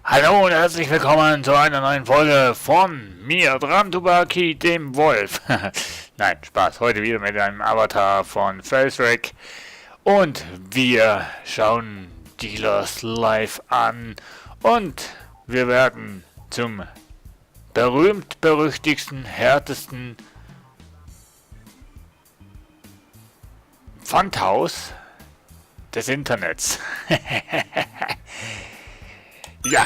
Hallo und herzlich willkommen zu einer neuen Folge von mir, Dramtubaki, dem Wolf. Nein, Spaß, heute wieder mit einem Avatar von FaceRack und wir schauen Dealers live an und wir werden zum berühmt-berüchtigsten, härtesten Pfandhaus des Internets. Ja,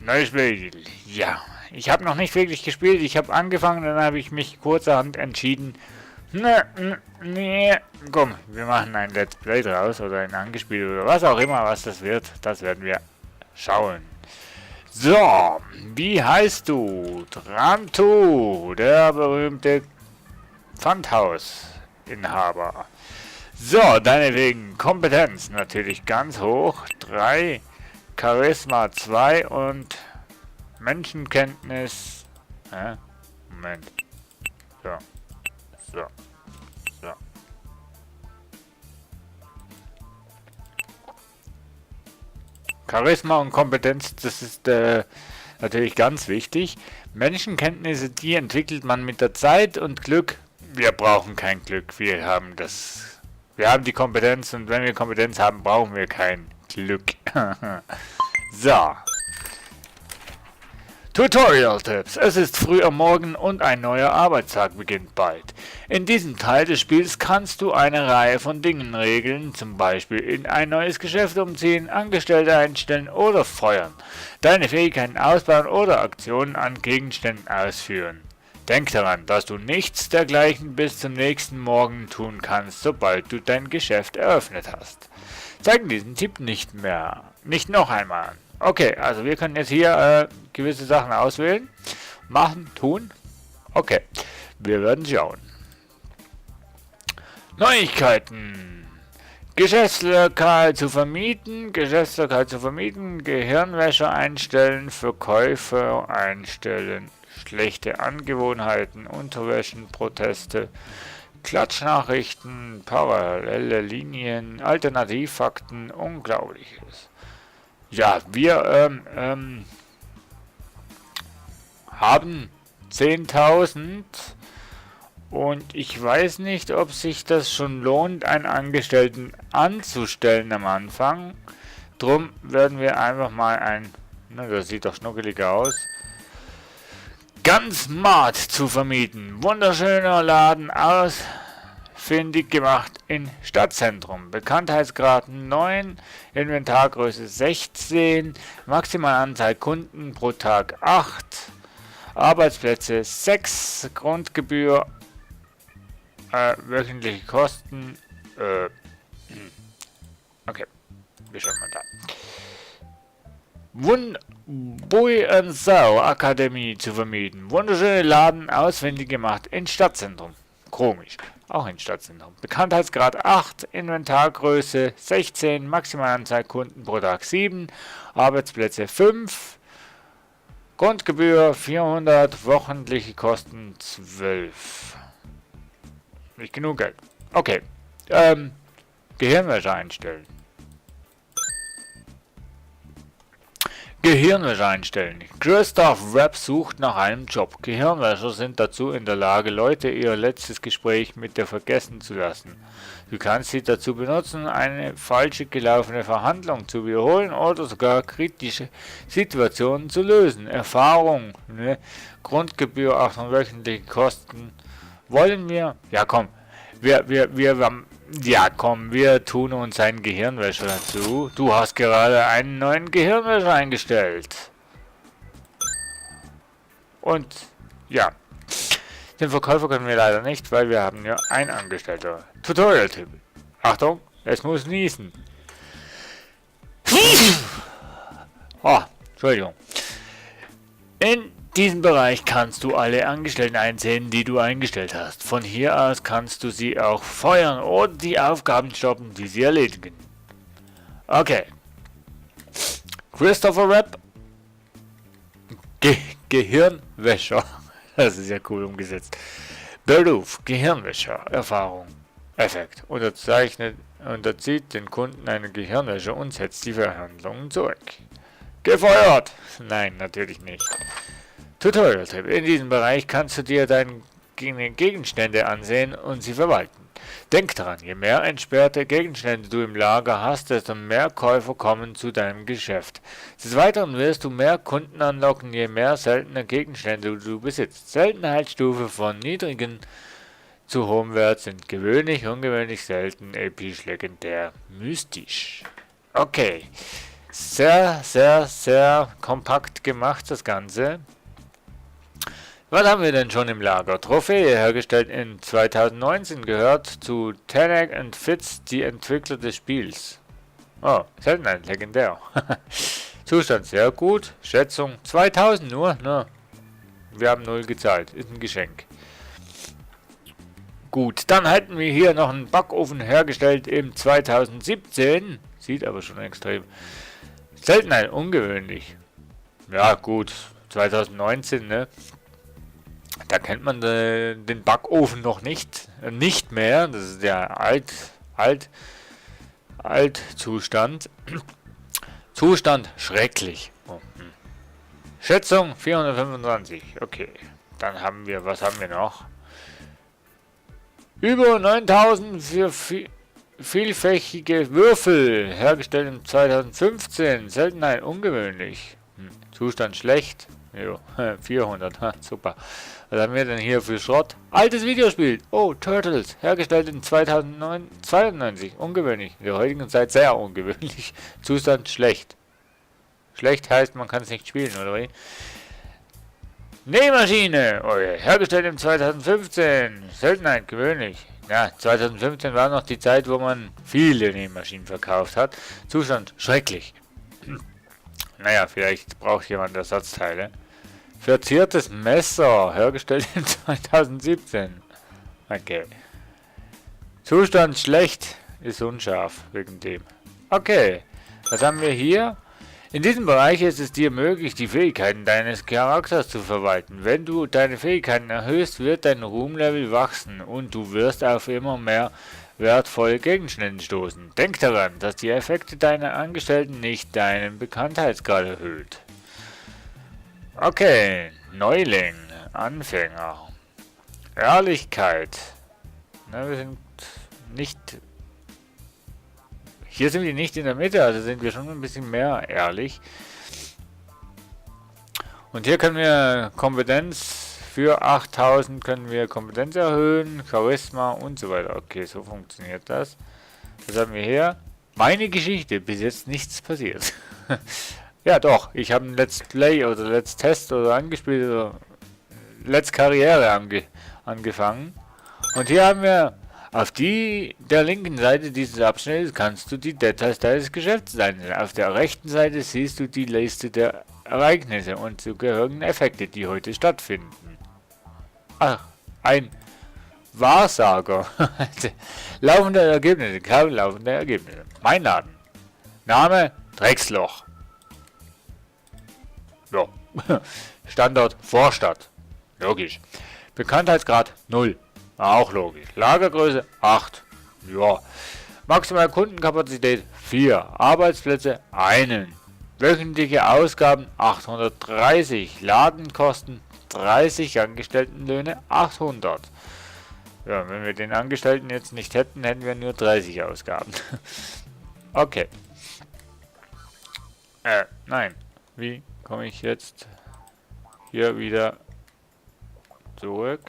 neues Spiel. Ja, ich habe noch nicht wirklich gespielt. Ich habe angefangen, dann habe ich mich kurzerhand entschieden. Nee, komm, wir machen ein Let's Play draus oder ein angespielt oder was auch immer, was das wird. Das werden wir schauen. So, wie heißt du? Trantu, der berühmte Pfandhausinhaber. So, deine wegen Kompetenz natürlich ganz hoch. 3. Charisma 2 und Menschenkenntnis. Moment. So. So. So. Charisma und Kompetenz, das ist natürlich ganz wichtig. Menschenkenntnisse, die entwickelt man mit der Zeit und Glück. Wir brauchen kein Glück, wir haben das. Wir haben die Kompetenz und wenn wir Kompetenz haben, brauchen wir kein Glück. So. Tutorial-Tipps. Es ist früh am Morgen und ein neuer Arbeitstag beginnt bald. In diesem Teil des Spiels kannst du eine Reihe von Dingen regeln, zum Beispiel in ein neues Geschäft umziehen, Angestellte einstellen oder feuern, deine Fähigkeiten ausbauen oder Aktionen an Gegenständen ausführen. Denk daran, dass du nichts dergleichen bis zum nächsten Morgen tun kannst, sobald du dein Geschäft eröffnet hast. Zeig diesen Tipp nicht noch einmal. Okay, also wir können jetzt hier gewisse Sachen auswählen. Machen, tun. Okay, wir werden schauen. Neuigkeiten. Geschäftslokal zu vermieten, Gehirnwäscher einstellen, Verkäufer einstellen, schlechte Angewohnheiten, Unterwäschen, Proteste, Klatschnachrichten, parallele Linien, Alternativfakten, Unglaubliches. Ja, wir haben 10.000 und ich weiß nicht, ob sich das schon lohnt, einen Angestellten anzustellen am Anfang. Drum werden wir einfach mal das sieht doch schnuckeliger aus, ganz smart zu vermieten. Wunderschöner Laden ausfindig gemacht in Stadtzentrum. Bekanntheitsgrad 9, Inventargröße 16, Maximalanzahl Kunden pro Tag 8, Arbeitsplätze 6, Grundgebühr, wöchentliche Kosten, okay, wir schauen mal da. Bui Sau Akademie zu vermieten. Wunderschöne Laden ausfindig gemacht in Stadtzentrum. Komisch. Auch in Stadtzentrum. Bekanntheitsgrad 8, Inventargröße 16, Maximalanzahl Kunden pro Tag 7, Arbeitsplätze 5, Grundgebühr 400, wöchentliche Kosten 12. Nicht genug Geld. Okay. Gehirnwäsche einstellen. Gehirnwäsche einstellen. Christoph Rapp sucht nach einem Job. Gehirnwäscher sind dazu in der Lage, Leute ihr letztes Gespräch mit dir vergessen zu lassen. Du kannst sie dazu benutzen, eine falsch gelaufene Verhandlung zu wiederholen oder sogar kritische Situationen zu lösen. Erfahrung, Grundgebühr, 8 wöchentliche Kosten. Wollen wir? Ja komm, wir tun uns einen Gehirnwäscher dazu. Du hast gerade einen neuen Gehirnwäscher eingestellt. Und ja, den Verkäufer können wir leider nicht, weil wir haben ja einen Angestellter. Tutorial-Tipp. Achtung, es muss niesen. Oh, Entschuldigung. In diesem Bereich kannst du alle Angestellten einsehen, die du eingestellt hast. Von hier aus kannst du sie auch feuern oder die Aufgaben stoppen, die sie erledigen. Okay. Christopher Rapp. Gehirnwäscher. Das ist ja cool umgesetzt. Beruf. Gehirnwäscher. Erfahrung. Effekt. Unterzieht den Kunden eine Gehirnwäsche und setzt die Verhandlungen zurück. Gefeuert! Nein, natürlich nicht. Tutorial-Tipp. In diesem Bereich kannst du dir deine Gegenstände ansehen und sie verwalten. Denk daran, je mehr entsperrte Gegenstände du im Lager hast, desto mehr Käufer kommen zu deinem Geschäft. Des Weiteren wirst du mehr Kunden anlocken, je mehr seltene Gegenstände du besitzt. Seltenheitsstufe von niedrigen zu hohem Wert sind gewöhnlich, ungewöhnlich, selten, episch, legendär, mystisch. Okay, sehr, sehr, sehr kompakt gemacht das Ganze. Was haben wir denn schon im Lager? Trophäe, hergestellt in 2019, gehört zu Tenek and Fitz, die Entwickler des Spiels. Oh, Seltenheit, legendär. Zustand sehr gut, Schätzung 2000 nur, ne? Wir haben 0 gezahlt, ist ein Geschenk. Gut, dann hätten wir hier noch einen Backofen hergestellt im 2017, sieht aber schon extrem. Seltenheit, ungewöhnlich. Ja gut, 2019, ne? Da kennt man den Backofen noch nicht mehr. Das ist der Altzustand. Zustand schrecklich. Oh, Schätzung 425. Okay, dann haben wir, was haben wir noch? Über 9000 für vielfächige Würfel, hergestellt im 2015. Seltenheit ungewöhnlich. Zustand schlecht. Jo, 400, super. Was haben wir denn hier für Schrott? Altes Videospiel. Oh, Turtles. Hergestellt in 2092. Ungewöhnlich. In der heutigen Zeit sehr ungewöhnlich. Zustand schlecht. Schlecht heißt, man kann es nicht spielen, oder wie? Nähmaschine. Oh, ja. Hergestellt im 2015. Seltenheit, gewöhnlich. Ja, 2015 war noch die Zeit, wo man viele Nähmaschinen verkauft hat. Zustand schrecklich. Naja, vielleicht braucht jemand Ersatzteile. Verziertes Messer, hergestellt in 2017. Okay. Zustand schlecht, ist unscharf, wegen dem. Okay, was haben wir hier? In diesem Bereich ist es dir möglich, die Fähigkeiten deines Charakters zu verwalten. Wenn du deine Fähigkeiten erhöhst, wird dein Ruhmlevel wachsen und du wirst auf immer mehr wertvolle Gegenstände stoßen. Denk daran, dass die Effekte deiner Angestellten nicht deinen Bekanntheitsgrad erhöht. Okay, Neuling, Anfänger, Ehrlichkeit. Na, wir sind nicht... Hier sind wir nicht in der Mitte, also sind wir schon ein bisschen mehr ehrlich. Und hier können wir Kompetenz, für 8000 können wir Kompetenz erhöhen, Charisma und so weiter. Okay, so funktioniert das. Was haben wir hier? Meine Geschichte, bis jetzt nichts passiert. Ja doch, ich habe ein Let's Play oder Let's Test oder angespielt oder Let's Karriere angefangen. Und hier haben wir auf der linken Seite dieses Abschnitts kannst du die Details deines Geschäfts einsehen. Auf der rechten Seite siehst du die Liste der Ereignisse und zugehörigen Effekte, die heute stattfinden. Ach, ein Wahrsager. Laufende Ergebnisse, kaum laufende Ergebnisse. Mein Laden. Name Drecksloch. Ja. Standort Vorstadt. Logisch. Bekanntheitsgrad 0. Auch logisch. Lagergröße 8. Ja. Maximale Kundenkapazität 4. Arbeitsplätze 1. Wöchentliche Ausgaben 830. Ladenkosten 30. Angestelltenlöhne 800. Ja, wenn wir den Angestellten jetzt nicht hätten, hätten wir nur 30 Ausgaben. Okay. Nein. Wie komme ich jetzt hier wieder zurück?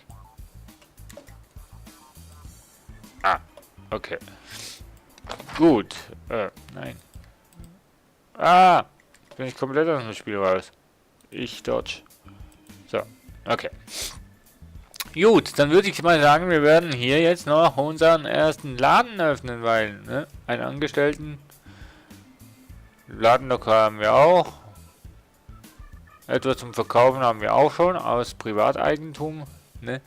Ah, okay. Gut. Nein. Ah, bin ich komplett aus dem Spiel raus. Ich dodge. So, okay. Gut, dann würde ich mal sagen, wir werden hier jetzt noch unseren ersten Laden öffnen, weil, ne, einen Angestellten Ladenlokal haben wir auch. Etwas zum Verkaufen haben wir auch schon aus Privateigentum, ne,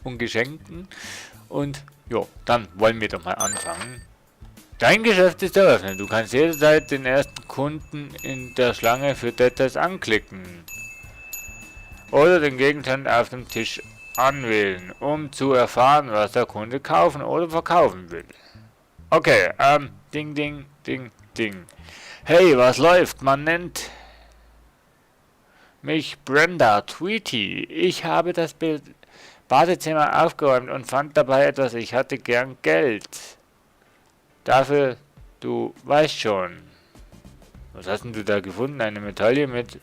und Geschenken. Und jo, dann wollen wir doch mal anfangen. Dein Geschäft ist eröffnet. Du kannst jederzeit den ersten Kunden in der Schlange für Details anklicken. Oder den Gegenstand auf dem Tisch anwählen, um zu erfahren, was der Kunde kaufen oder verkaufen will. Okay, ding, ding, ding, ding. Hey, was läuft? Man nennt mich Brenda Tweety. Ich habe das Badezimmer aufgeräumt und fand dabei etwas. Ich hatte gern Geld. Dafür, du weißt schon. Was hast denn du da gefunden? Eine Medaille mit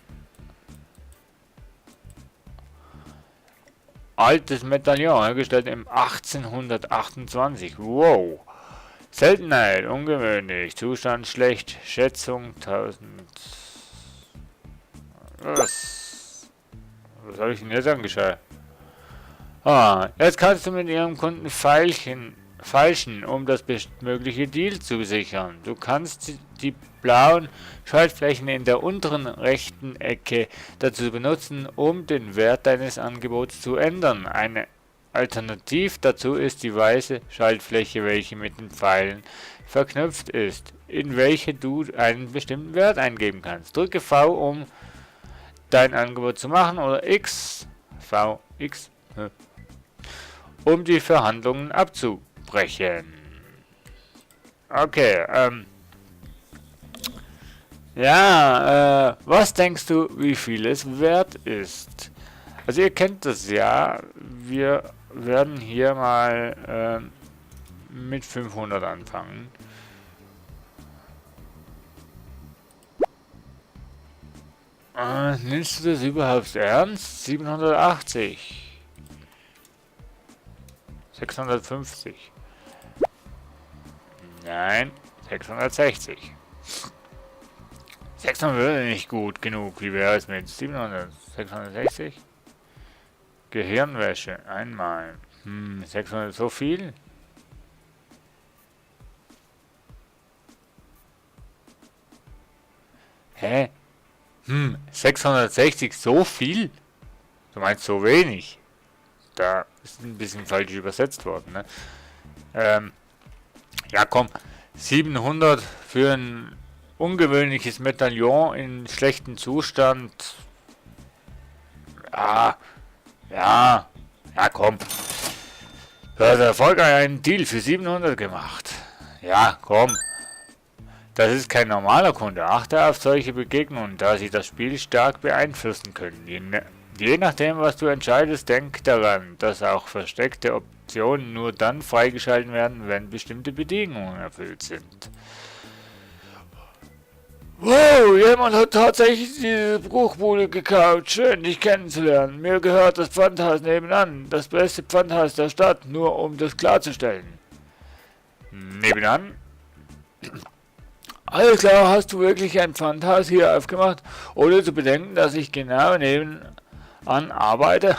altes Medaillon, hergestellt im 1828. Wow. Seltenheit, ungewöhnlich. Zustand schlecht. Schätzung 1000. Was habe ich denn jetzt angeschaut? Ah, jetzt kannst du mit ihrem Kunden feilschen, um das bestmögliche Deal zu sichern. Du kannst die blauen Schaltflächen in der unteren rechten Ecke dazu benutzen, um den Wert deines Angebots zu ändern. Eine Alternativ dazu ist die weiße Schaltfläche, welche mit den Pfeilen verknüpft ist, in welche du einen bestimmten Wert eingeben kannst. Drücke V, um dein Angebot zu machen, oder X, V, X, um die Verhandlungen abzubrechen. Okay, ja, was denkst du, wie viel es wert ist? Also ihr kennt das ja, wir werden hier mal mit 500 anfangen. Nimmst du das überhaupt ernst? 780. 650. Nein, 660. 600 würde nicht gut genug. Wie wäre es mit 700? 660? Gehirnwäsche. Einmal. 600 so viel? Hä? 660 so viel? Du meinst so wenig? Da ist ein bisschen falsch übersetzt worden, ne? Ja komm, 700 für ein ungewöhnliches Medaillon in schlechtem Zustand. Ja, komm. Du hast erfolgreich einen Deal für 700 gemacht. Ja, komm. Das ist kein normaler Kunde. Achte auf solche Begegnungen, da sie das Spiel stark beeinflussen können. Je nachdem, was du entscheidest, denk daran, dass auch versteckte Optionen nur dann freigeschalten werden, wenn bestimmte Bedingungen erfüllt sind. Wow, jemand hat tatsächlich diese Bruchbude gekauft. Schön, dich kennenzulernen. Mir gehört das Pfandhaus nebenan. Das beste Pfandhaus der Stadt, nur um das klarzustellen. Nebenan? Alles klar, hast du wirklich ein Pfandhaus hier aufgemacht, ohne zu bedenken, dass ich genau nebenan arbeite?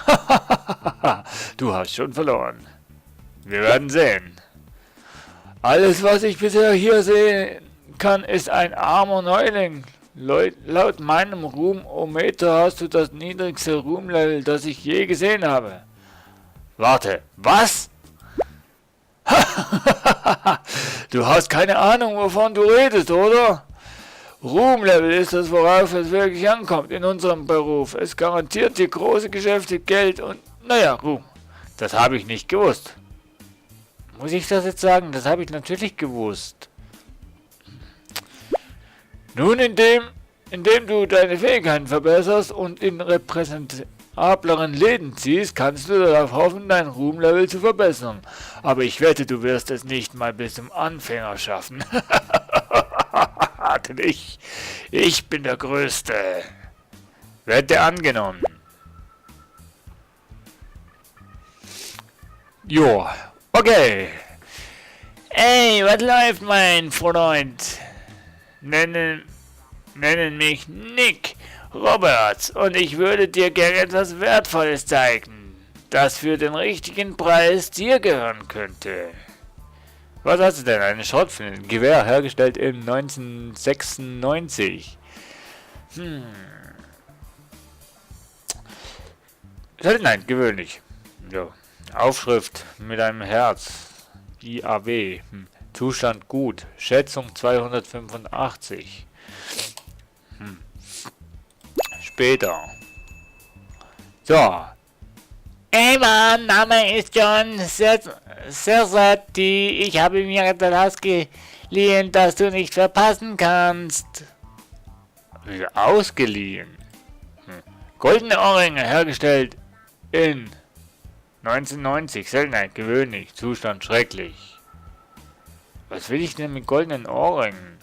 Du hast schon verloren. Wir werden sehen. Alles, was ich bisher hier sehen kann, ist ein armer Neuling. Laut meinem Ruumometer hast du das niedrigste Ruumlevel, das ich je gesehen habe. Warte, was? Du hast keine Ahnung, wovon du redest, oder? Ruumlevel ist das, worauf es wirklich ankommt in unserem Beruf. Es garantiert dir große Geschäfte, Geld und, naja, Ruhm. Das habe ich nicht gewusst. Muss ich das jetzt sagen? Das habe ich natürlich gewusst. Nun, indem du deine Fähigkeiten verbesserst und in repräsentableren Läden ziehst, kannst du darauf hoffen, dein Ruhmlevel zu verbessern. Aber ich wette, du wirst es nicht mal bis zum Anfänger schaffen. Denn ich bin der Größte. Wette angenommen. Jo, okay. Ey, was läuft, mein Freund? Nennen mich Nick Roberts und ich würde dir gerne etwas Wertvolles zeigen, das für den richtigen Preis dir gehören könnte. Was hast du denn? Eine Schrotflinte, ein Gewehr, hergestellt in 1996. Nein, gewöhnlich. Ja. Aufschrift mit einem Herz. IAW. Zustand gut. Schätzung 285. Später. So. Hey Mann, Name ist John Sersati. Ich habe mir das geliehen, das du nicht verpassen kannst. Ausgeliehen? Goldene Ohrringe, hergestellt in 1990. Seltenheit, gewöhnlich. Zustand, schrecklich. Was will ich denn mit goldenen Ohrringen?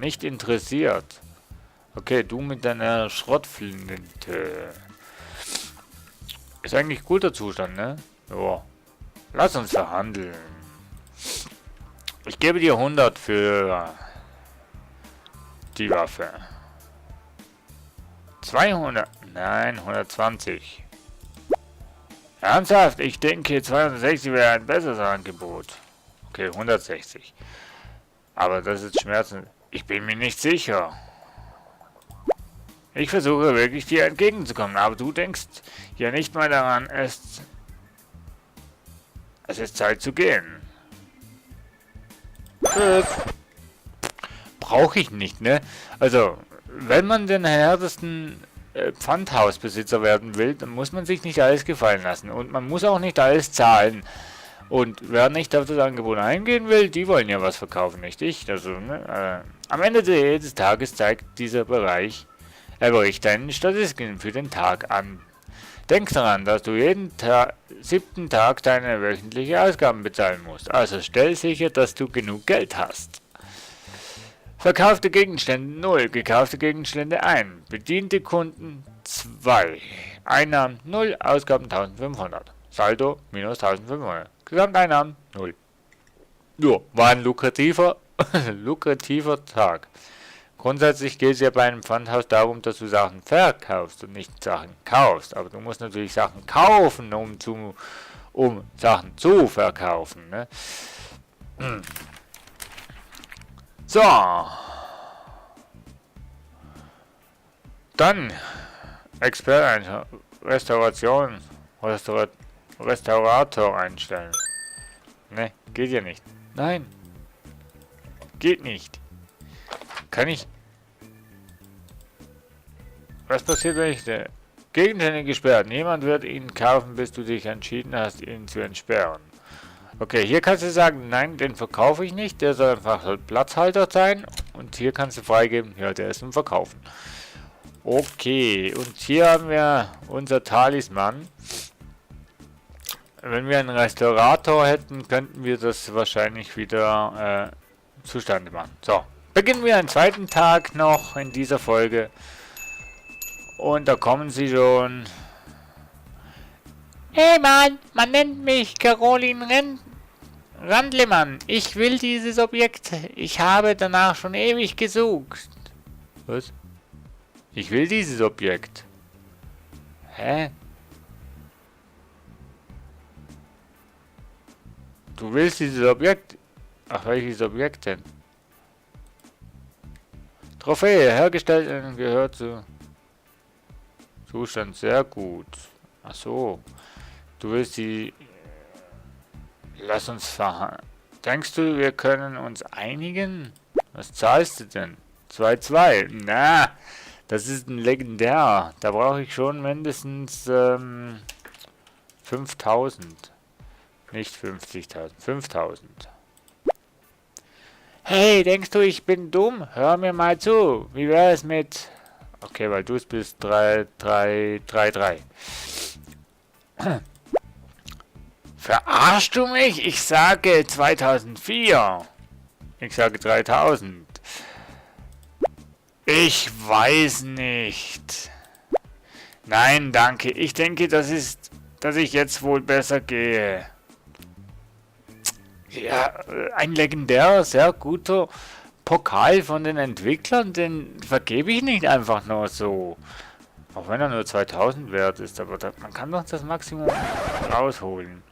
Nicht interessiert. Okay, du mit deiner Schrottflinte. Ist eigentlich guter Zustand, ne? Ja. Lass uns verhandeln. Ich gebe dir 100 für die Waffe. 200. Nein, 120. Ernsthaft? Ich denke, 260 wäre ein besseres Angebot. Okay, 160. Aber das ist Schmerzen. Ich bin mir nicht sicher. Ich versuche wirklich dir entgegenzukommen, aber du denkst ja nicht mal daran, es ist Zeit zu gehen. Tschüss. Brauche ich nicht, ne? Also, wenn man den härtesten Pfandhausbesitzer werden will, dann muss man sich nicht alles gefallen lassen. Und man muss auch nicht alles zahlen. Und wer nicht auf das Angebot eingehen will, die wollen ja was verkaufen, nicht ich. Also, ne? Am Ende des Tages zeigt dieser Bericht deine Statistiken für den Tag an. Denk daran, dass du jeden 7. Tag deine wöchentliche Ausgaben bezahlen musst. Also stell sicher, dass du genug Geld hast. Verkaufte Gegenstände 0, gekaufte Gegenstände 1, bediente Kunden 2, Einnahmen 0, Ausgaben 1500, Saldo minus 1500, Gesamteinnahmen 0. Ja, war ein lukrativer Tag. Grundsätzlich geht es ja bei einem Pfandhaus darum, dass du Sachen verkaufst und nicht Sachen kaufst. Aber du musst natürlich Sachen kaufen, um Sachen zu verkaufen. Ne? So. Dann Experte Restaurator einstellen. Ne, geht ja nicht. Nein. Geht nicht. Kann ich... Was passiert, wenn ich... Gegenstände gesperrt. Niemand wird ihn kaufen, bis du dich entschieden hast, ihn zu entsperren. Okay, hier kannst du sagen, nein, den verkaufe ich nicht. Der soll einfach Platzhalter sein. Und hier kannst du freigeben, ja, der ist zum Verkaufen. Okay, und hier haben wir unser Talisman. Wenn wir einen Restaurator hätten, könnten wir das wahrscheinlich wieder zustande machen. So, beginnen wir einen zweiten Tag noch in dieser Folge. Und da kommen sie schon. Hey Mann, man nennt mich Caroline Randlemann. Ich will dieses Objekt. Ich habe danach schon ewig gesucht. Was? Ich will dieses Objekt. Hä? Du willst dieses Objekt? Ach, welches Objekt denn? Trophäe, hergestellt und gehört zu Zustand sehr gut. Ach so. Du willst die... Lass uns verhandeln. Denkst du, wir können uns einigen? Was zahlst du denn? 2,2. Na, das ist ein legendär. Da brauche ich schon mindestens 5.000. Nicht 50.000. 5.000. Hey, denkst du, ich bin dumm? Hör mir mal zu. Wie wäre es mit... Okay, weil du es bist 3. Verarschst du mich? Ich sage 2004. Ich sage 3000. Ich weiß nicht. Nein, danke. Ich denke, dass ich jetzt wohl besser gehe. Ja, ein legendärer, sehr guter Pokal von den Entwicklern, den vergebe ich nicht einfach nur so. Auch wenn er nur 2000 wert ist, aber man kann doch das Maximum rausholen.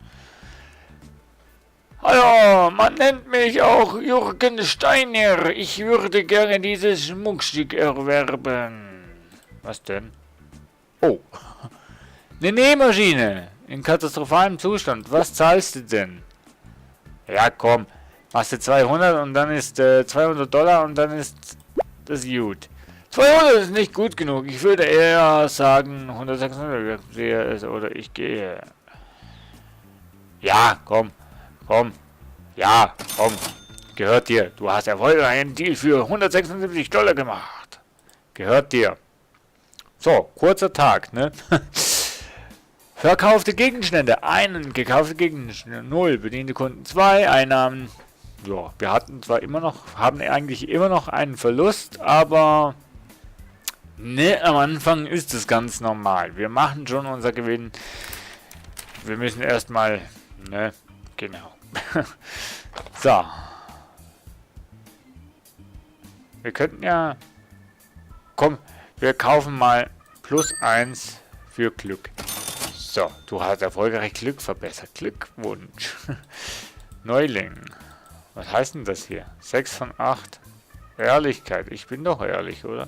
Hallo, man nennt mich auch Jürgen Steiner. Ich würde gerne dieses Schmuckstück erwerben. Was denn? Oh, eine Nähmaschine in katastrophalem Zustand. Was zahlst du denn? Ja, komm. Machst du 200 und dann ist $200 und dann ist das gut. 200 ist nicht gut genug. Ich würde eher sagen 100, oder ich gehe. Ja, komm. Ja, komm. Gehört dir. Du hast erfolgreich einen Deal für $176 gemacht. Gehört dir. So, kurzer Tag, ne? Verkaufte Gegenstände, 1, gekaufte Gegenstände, 0, bediente Kunden, 2, Einnahmen. Ja, wir hatten zwar immer noch, haben eigentlich immer noch einen Verlust, aber ne, am Anfang ist es ganz normal. Wir machen schon unser Gewinn. Wir müssen erstmal, ne, genau. So. Wir könnten ja, komm, wir kaufen mal +1 für Glück. So, du hast erfolgreich Glück verbessert. Glückwunsch. Neuling. Was heißt denn das hier? 6 von 8. Ehrlichkeit. Ich bin doch ehrlich, oder?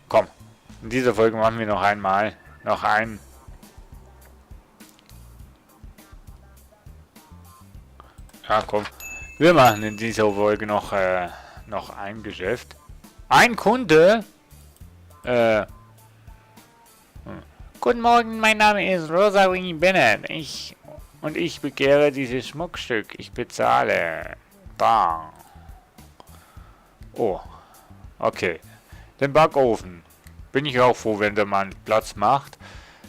Komm. In dieser Folge machen wir noch einmal. Noch ein. Ja, komm. Wir machen in dieser Folge noch ein Geschäft. Ein Kunde? Guten Morgen, mein Name ist Rosalie Bennett. Ich begehre dieses Schmuckstück. Ich bezahle. Bar. Oh. Okay. Den Backofen. Bin ich auch froh, wenn der Mann Platz macht.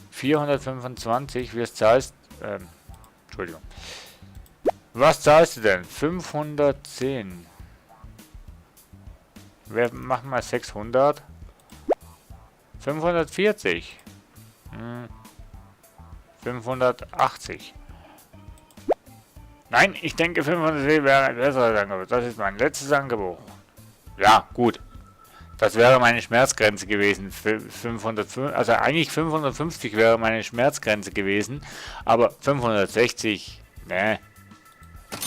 425, wie es zahlst. Entschuldigung. Was zahlst du denn? 510. Wir machen mal 600. 540. 580. Nein, ich denke 510 wäre ein besseres Angebot. Das ist mein letztes Angebot. Ja, gut. Das wäre meine Schmerzgrenze gewesen. 505, also eigentlich 550 wäre meine Schmerzgrenze gewesen. Aber 560, ne.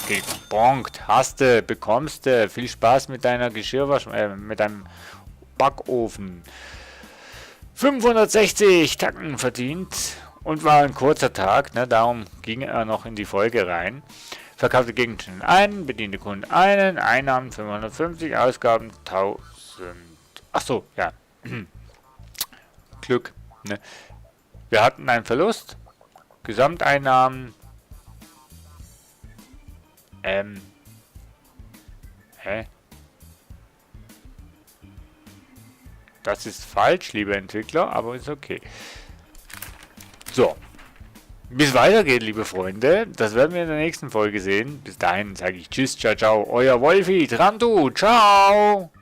Gebonkt, hast du, bekommst du. Viel Spaß mit deiner mit deinem Backofen. 560 Tacken verdient und war ein kurzer Tag, ne, darum ging er noch in die Folge rein. Verkaufte Gegenstände 1, bediente Kunden 1, Einnahmen 550, Ausgaben 1000. Achso, ja. Glück. Ne. Wir hatten einen Verlust. Gesamteinnahmen. Das ist falsch, liebe Entwickler, aber ist okay. So. Wie es weitergeht, liebe Freunde, das werden wir in der nächsten Folge sehen. Bis dahin sage ich Tschüss, ciao, ciao, euer Wolfi, Trandu, ciao!